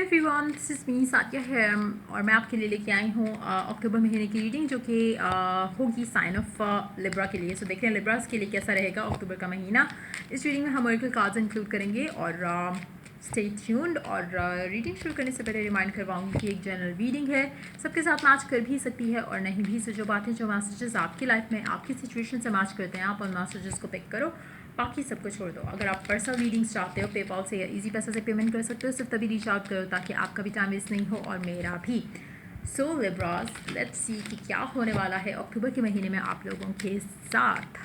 Everyone, this is me साथिया है और मैं आपके लिए लेके आई हूँ अक्टूबर महीने की रीडिंग जो कि होगी साइन ऑफ लिब्रा के लिए। सो देखते हैं लिब्रास के लिए कैसा रहेगा अक्टूबर का महीना। इस रीडिंग में हम ऑरेकल कार्ड्स इंक्लूड करेंगे और स्टे ट्यून्ड। और रीडिंग शुरू करने से पहले रिमाइंड करवाऊंगी कि एक जनरल रीडिंग है, सबके साथ मैच कर भी सकती है और नहीं भी। सो जो बातें जो मैसेजेस आपकी लाइफ में आपकी सिचुएशन से मैच करते हैं आप उन मैसेजेस को पिक करो, बाकी सबको छोड़ दो। अगर आप पर्सनल रीडिंग्स चाहते हो पेपाल से या इजी पैसा से पेमेंट कर सकते हो, सिर्फ तभी रीच आउट करो ताकि आपका भी टाइम वेस्ट नहीं हो और मेरा भी। सो लिब्रास, लेट्स सी कि क्या होने वाला है अक्टूबर के महीने में आप लोगों के साथ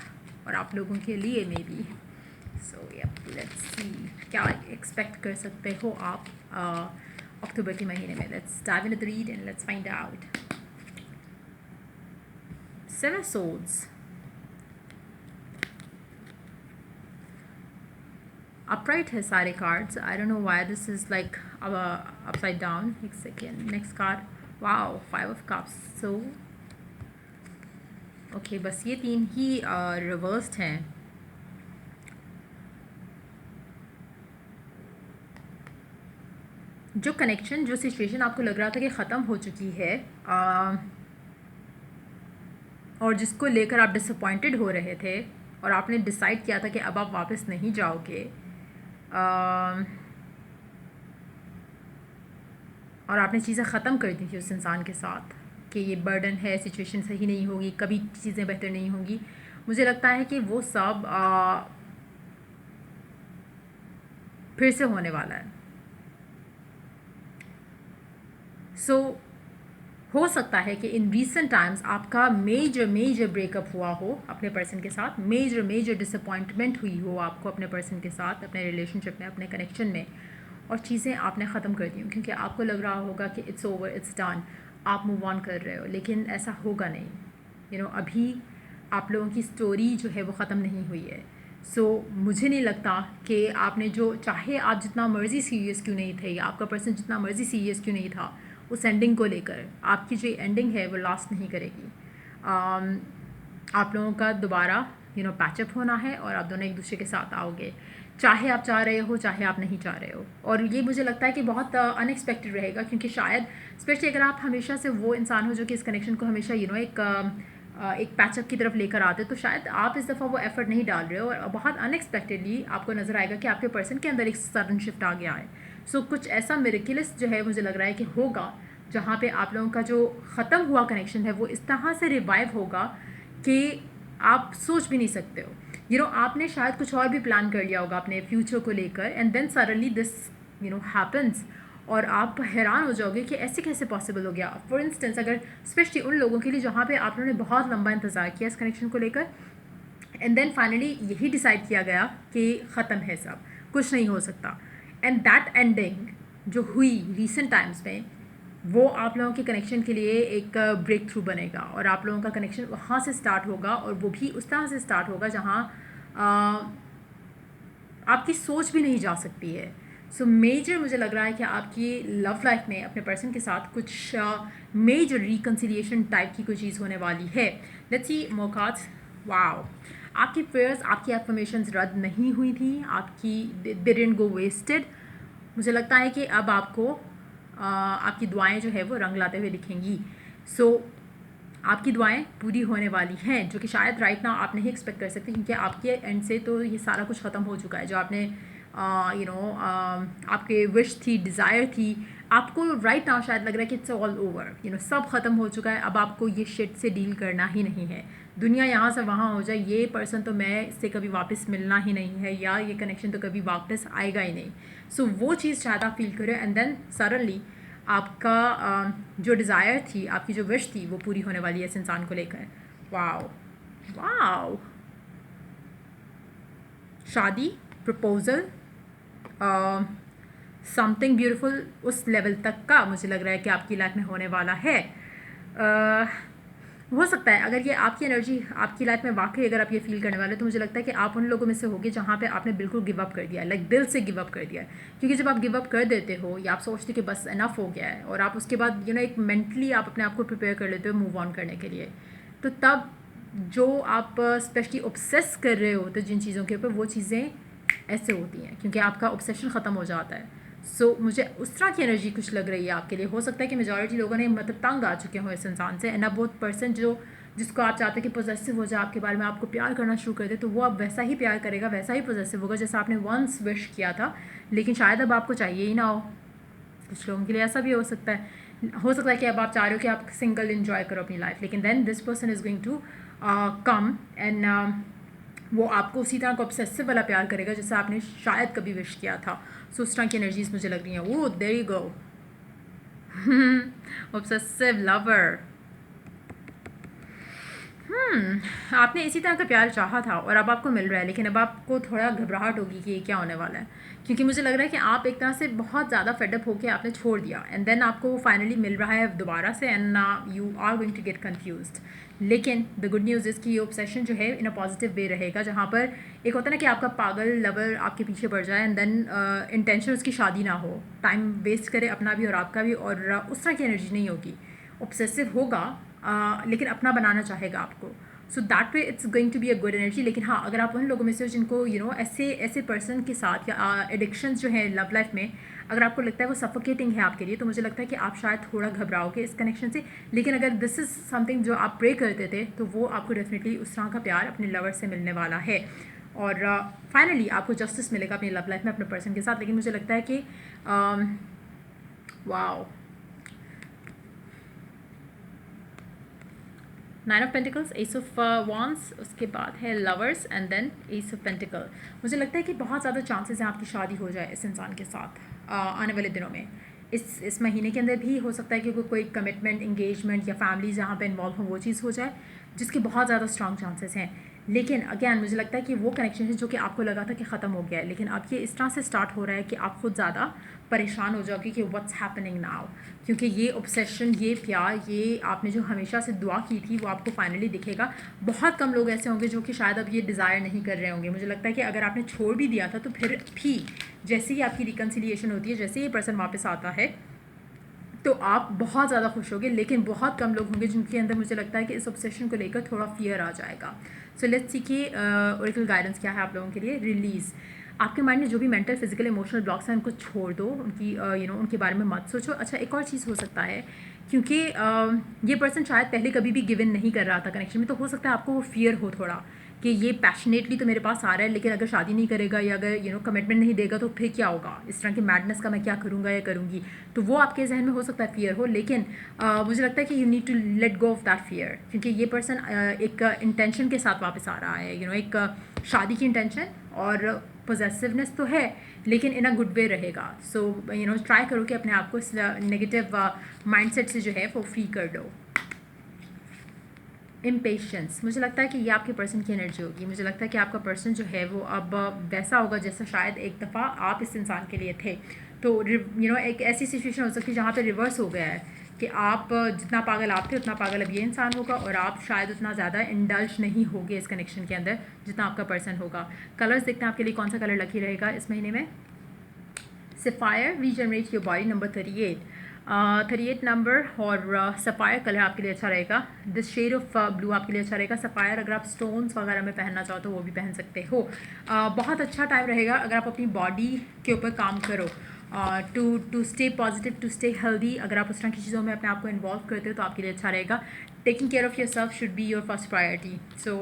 और आप लोगों के लिए may be. So let's see क्या एक्सपेक्ट कर सकते हो आप अक्टूबर के महीने में। Let's dive into the read and let's find out. Seven of swords, upright है सारे cards. I don't know why this is like upside down. एक second. Next card. Wow, 5 of cups. So okay, बस ये तीन ही reversed हैं. जो connection, जो situation आपको लग रहा था कि ख़त्म हो चुकी है और जिसको लेकर आप डिसअपॉइंटेड हो रहे थे और आपने डिसाइड किया था कि अब आप वापस नहीं जाओगे, और आपने चीज़ें ख़त्म कर दी थी उस इंसान के साथ कि ये बर्डन है, सिचुएशन सही नहीं होगी, कभी चीज़ें बेहतर नहीं होंगी। मुझे लगता है कि वो सब फिर से होने वाला है। सो हो सकता है कि इन रीसेंट टाइम्स आपका मेजर ब्रेकअप हुआ हो अपने पर्सन के साथ, मेजर डिसअपॉइंटमेंट हुई हो आपको अपने पर्सन के साथ, अपने रिलेशनशिप में, अपने कनेक्शन में, और चीज़ें आपने ख़त्म कर दी हो क्योंकि आपको लग रहा होगा कि इट्स ओवर, इट्स डन, आप मूव ऑन कर रहे हो। लेकिन ऐसा होगा नहीं। अभी आप लोगों की स्टोरी जो है वो ख़त्म नहीं हुई है। सो मुझे नहीं लगता कि आपने जो, चाहे आप जितना मर्ज़ी सीरियस क्यों नहीं थे या आपका पर्सन जितना मर्ज़ी सीरियस क्यों नहीं था, उस एंडिंग को लेकर आपकी जो एंडिंग है वो लास्ट नहीं करेगी। आप लोगों का दोबारा पैचअप होना है और आप दोनों एक दूसरे के साथ आओगे, चाहे आप चाह रहे हो चाहे आप नहीं चाह रहे हो। और ये मुझे लगता है कि बहुत अनएक्सपेक्टेड रहेगा क्योंकि शायद स्पेशली अगर आप हमेशा से वो इंसान हो जो कि इस कनेक्शन को हमेशा एक पैचअप की तरफ लेकर आते, तो शायद आप इस दफ़ा वो एफर्ट नहीं डाल रहे हो और बहुत अनएक्सपेक्टेडली आपको नज़र आएगा कि आपके पर्सन के अंदर एक सडन शिफ्ट आ गया है। सो कुछ ऐसा मिरेकलस जो है मुझे लग रहा है कि होगा जहाँ पे आप लोगों का जो ख़त्म हुआ कनेक्शन है वो इस तरह से रिवाइव होगा कि आप सोच भी नहीं सकते हो। आपने शायद कुछ और भी प्लान कर लिया होगा अपने फ्यूचर को लेकर and then suddenly this happens और आप हैरान हो जाओगे कि ऐसे कैसे पॉसिबल हो गया। फॉर इंस्टेंस अगर स्पेशली उन लोगों के लिए जहाँ पे आप लोगों ने बहुत लंबा इंतज़ार किया इस कनेक्शन को लेकर एंड देन फाइनली यही डिसाइड किया गया कि ख़त्म है, सब कुछ नहीं हो सकता, एंड दैट एंडिंग जो हुई रिसेंट टाइम्स में वो आप लोगों के कनेक्शन के लिए एक ब्रेक थ्रू बनेगा और आप लोगों का कनेक्शन वहाँ से स्टार्ट होगा और वो भी उस तरह से स्टार्ट होगा जहाँ आपकी सोच भी नहीं जा सकती है। सो मेजर मुझे लग रहा है कि आपकी लव लाइफ में अपने पर्सन के साथ कुछ मेजर रिकन्सिलिएशन टाइप की कोई चीज़ होने वाली है। Let's see more cards. Wow, आपकी प्रेयर्स, आपकी एफर्मेशंस रद्द नहीं हुई थी, आपकी दे डिडंट गो वेस्टेड। मुझे लगता है कि अब आपको आपकी दुआएं जो है वो रंग लाते हुए दिखेंगी। सो आपकी दुआएं पूरी होने वाली हैं जो कि शायद राइट नाउ आप नहीं एक्सपेक्ट कर सकते क्योंकि आपके एंड से तो ये सारा कुछ ख़त्म हो चुका है। जो आपने आपके विश थी, डिज़ायर थी, आपको राइट नाउ शायद लग रहा है कि इट्स ऑल ओवर, सब ख़त्म हो चुका है। अब आपको ये शिट से डील करना ही नहीं है। दुनिया यहाँ से वहाँ हो जाए, ये पर्सन तो मैं इससे कभी वापस मिलना ही नहीं है या ये कनेक्शन तो कभी वापस आएगा ही नहीं। सो वो चीज़ शायद आप फील करें एंड देन सडनली आपका जो डिज़ायर थी, आपकी जो विश थी वो पूरी होने वाली है इस इंसान को लेकर। वाओ वाओ, शादी, प्रपोज़ल, समथिंग ब्यूटीफुल उस लेवल तक का मुझे लग रहा है कि आपकी लाइफ में होने वाला है। हो सकता है अगर ये आपकी एनर्जी आपकी लाइफ में वाकई अगर आप ये फील करने वाले तो मुझे लगता है कि आप उन लोगों में से होगे जहाँ पे आपने बिल्कुल गिव अप कर दिया है, लाइक दिल से गिव अप कर दिया है। क्योंकि जब आप गिव अप कर देते हो या आप सोचते कि बस इनफ हो गया है और आप उसके बाद एक मेंटली आप अपने आप को प्रिपेयर कर लेते हो मूव ऑन करने के लिए, तो तब जो आप स्पेशली ऑब्सेस कर रहे हो तो जिन चीज़ों के ऊपर, वो चीज़ें ऐसे होती हैं क्योंकि आपका ऑब्सेशन ख़त्म हो जाता है। मुझे उस तरह की एनर्जी कुछ लग रही है आपके लिए। हो सकता है कि मेजॉरिटी लोगों ने मतलब तंग आ चुके हों इस इंसान से, एंड अब वो पर्सन जिसको आप चाहते हैं कि पॉजेसिव हो जाए आपके बारे में, आपको प्यार करना शुरू कर दे, तो वो अब वैसा ही प्यार करेगा, वैसा ही पॉजेसिव होगा जैसा आपने वंस विश किया था, लेकिन शायद अब आपको चाहिए ही ना हो। कुछ लोगों के लिए ऐसा भी हो सकता है कि अब आप चाह रहे हो कि आप सिंगल इंजॉय करो अपनी लाइफ, लेकिन then this person is going to come and वो आपको उसी तरह का ऑब्सेसिव वाला प्यार करेगा जैसा आपने शायद कभी विश किया था। सो उस तरह की एनर्जीज मुझे लग रही हैं। वो there you go, obsessive lover. आपने इसी तरह का प्यार चाहा था और अब आपको मिल रहा है, लेकिन अब आपको थोड़ा घबराहट होगी कि ये क्या होने वाला है, क्योंकि मुझे लग रहा है कि आप एक तरह से बहुत ज़्यादा फेडअप होकर आपने छोड़ दिया, एंड देन आपको वो फाइनली मिल रहा है दोबारा से, and you are going to get confused. लेकिन द गुड न्यूज़ इज़ कि ये ऑब्सेशन जो है इन अ पॉजिटिव वे रहेगा, जहाँ पर एक होता है ना कि आपका पागल लवर आपके पीछे पड़ जाए, एंड देन इंटेंशन उसकी शादी ना हो, टाइम वेस्ट करे अपना भी और आपका भी, और उस तरह की एनर्जी नहीं होगी। ऑब्सेसिव होगा लेकिन अपना बनाना चाहेगा आपको। So that way it's going to be a good energy. लेकिन हाँ, अगर आप उन लोगों में से हो जिनको ऐसे पर्सन के साथ या एडिक्शंस जो है लव लाइफ में, अगर आपको लगता है वो सफोकेटिंग है आपके लिए, तो मुझे लगता है कि आप शायद थोड़ा घबराओगे इस कनेक्शन से। लेकिन अगर दिस इज़ समथिंग जो आप प्रे करते थे, तो वो आपको डेफिनेटली उस तरह का प्यार अपने लवर से मिलने वाला है, और फाइनली आपको जस्टिस मिलेगा अपनी लव लाइफ में अपने पर्सन के साथ। लेकिन मुझे लगता है कि wow, 9 of pentacles, ace of wands, उसके बाद है lovers and then ace of pentacle. मुझे लगता है कि बहुत ज़्यादा चांसेस हैं आपकी शादी हो जाए इस इंसान के साथ आने वाले दिनों में। इस महीने के अंदर भी हो सकता है कि कोई कमिटमेंट, इंगेजमेंट या फैमिली जहाँ पे इन्वॉल्व हो वो चीज़ हो जाए, जिसके बहुत ज़्यादा स्ट्रॉन्ग चांसेस हैं। लेकिन अगैन मुझे लगता है कि वो कनेक्शन है जो कि आपको लगा था कि ख़त्म हो गया है, लेकिन अब ये इस तरह से स्टार्ट हो रहा है कि आप खुद ज़्यादा परेशान हो जाओगे कि व्हाट्स हैपनिंग नाउ, क्योंकि ये ऑब्सेशन, ये प्यार, ये आपने जो हमेशा से दुआ की थी वो आपको फाइनली दिखेगा। बहुत कम लोग ऐसे होंगे जो कि शायद अब ये डिज़ायर नहीं कर रहे होंगे। मुझे लगता है कि अगर आपने छोड़ भी दिया था तो फिर भी जैसे ही आपकी रिकन्सिलिएशन होती है, जैसे ही ये पर्सन वापस आता है, तो आप बहुत ज़्यादा खुश होगे। लेकिन बहुत कम लोग होंगे जिनके अंदर मुझे लगता है कि इस ऑब्सेशन को लेकर थोड़ा फियर आ जाएगा। सो लेट्स सी कि ओरेकल गाइडेंस क्या है आप लोगों के लिए। रिलीज़, आपके माइंड में जो भी मेंटल, फिजिकल, इमोशनल ब्लॉक्स हैं उनको छोड़ दो, उनकी उनके बारे में मत सोचो। अच्छा, एक और चीज़ हो सकता है, क्योंकि ये पर्सन शायद पहले कभी भी गिव इन नहीं कर रहा था कनेक्शन में, तो हो सकता है आपको वो फियर हो थोड़ा कि ये पैशनेटली तो मेरे पास आ रहा है, लेकिन अगर शादी नहीं करेगा या अगर कमिटमेंट नहीं देगा तो फिर क्या होगा, इस तरह की मैडनेस का मैं क्या करूँगा या करूँगी। तो वो आपके जहन में हो सकता है फियर हो, लेकिन मुझे लगता है कि you need to let go of that fear, क्योंकि ये पर्सन एक इंटेंशन के साथ वापस आ रहा है, एक शादी की इंटेंशन, और पोजेसिवनेस तो है लेकिन इन अ गुड वे रहेगा। सो ट्राई करो कि अपने आप को इस नेगेटिव माइंडसेट से जो है वो फ्री कर दो। इम्पेशेंस, मुझे लगता है कि ये आपके पर्सन की एनर्जी होगी। मुझे लगता है कि आपका पर्सन जो है वो अब वैसा होगा जैसा शायद एक दफ़ा आप इस इंसान के लिए थे। तो एक ऐसी सिचुएशन हो सकती है जहाँ पे रिवर्स हो गया है कि आप जितना पागल आप थे उतना पागल अब ये इंसान होगा, और आप शायद उतना ज़्यादा इंडल्ज नहीं होगे इस कनेक्शन के अंदर जितना आपका पर्सन होगा। कलर्स देखते हैं आपके लिए कौन सा कलर लकी रहेगा इस महीने में। Sapphire, regenerate your body, number 38। 38 number, और सफ़ायर कलर आपके लिए अच्छा रहेगा। दिस शेड ऑफ ब्लू आपके लिए अच्छा रहेगा। सफ़ायर अगर आप स्टोन्स वगैरह में पहनना चाहो तो वो भी पहन सकते हो। बहुत अच्छा टाइम रहेगा अगर आप अपनी बॉडी के ऊपर काम करो, to stay positive, to stay healthy. अगर आप उस तरह की चीज़ों में अपने आप को इन्वॉल्व करते हो तो आपके लिए अच्छा रहेगा। Taking care of yourself should be your first priority. So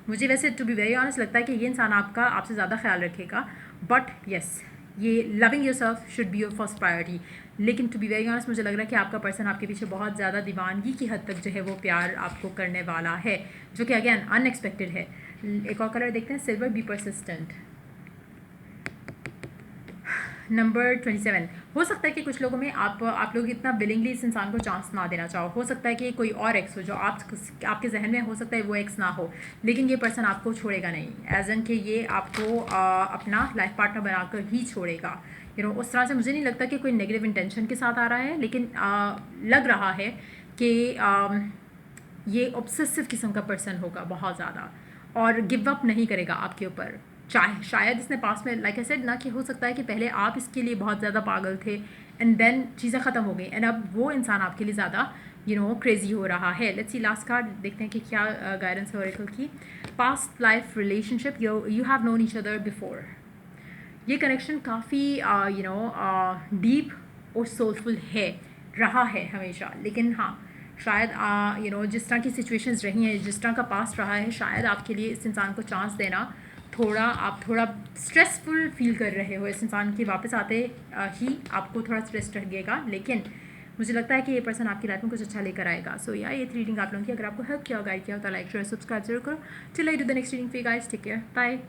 मुझे वैसे टू बी वेरी ऑनेस्ट लगता है कि ये इंसान आपसे ज़्यादा ख्याल रखेगा, बट येस, ये loving your self should be your first priority. लेकिन टू बी वेरी ऑनेस्ट मुझे लग रहा है कि आपका पर्सन आपके पीछे बहुत ज़्यादा दीवानगी की हद तक जो है वो प्यार आपको करने वाला है, जो कि अगेन अनएक्सपेक्टेड है। एक और कलर देखते हैं, सिल्वर, बी परसिस्टेंट, नंबर 27। हो सकता है कि कुछ लोगों में आप लोग इतना विलिंगली इस इंसान को चांस ना देना चाहो। हो सकता है कि कोई और एक्स हो जो आपके जहन में, हो सकता है वो एक्स ना हो, लेकिन ये पर्सन आपको छोड़ेगा नहीं, एज एन कि ये आपको अपना लाइफ पार्टनर बनाकर ही छोड़ेगा। उस तरह से मुझे नहीं लगता कि कोई नेगेटिव इंटेंशन के साथ आ रहा है, लेकिन लग रहा है कि ये ऑब्सेसिव किस्म का पर्सन होगा बहुत ज़्यादा, और गिव अप नहीं करेगा आपके ऊपर। चाहे शायद इसने पास में, लाइक आई सेड ना, कि हो सकता है कि पहले आप इसके लिए बहुत ज़्यादा पागल थे एंड देन चीज़ें ख़त्म हो गई, एंड अब वो इंसान आपके लिए ज़्यादा क्रेजी हो रहा है। लेट्स सी लास्ट कार्ड देखते हैं कि क्या गाइडेंस है ओरेकल की। Past life relationship, you have known each other before. ये कनेक्शन काफ़ी डीप और सोलफुल है, रहा है हमेशा। लेकिन हाँ, शायद जिस तरह की सिचुएशंस रही हैं, जिस तरह का पास्ट रहा है, शायद आपके लिए इस इंसान को चांस देना आप थोड़ा स्ट्रेसफुल फील कर रहे हो। इस इंसान के वापस आते ही आपको थोड़ा स्ट्रेस लगेगा, लेकिन मुझे लगता है कि ये पर्सन आपकी लाइफ में कुछ अच्छा लेकर आएगा। सो या ये रीडिंग आप लोगों की अगर आपको हेल्प किया, गाइड किया, तो लाइक शेयर सब्सक्राइब जरूर करो। Till I do the next reading for you guys, take care, bye.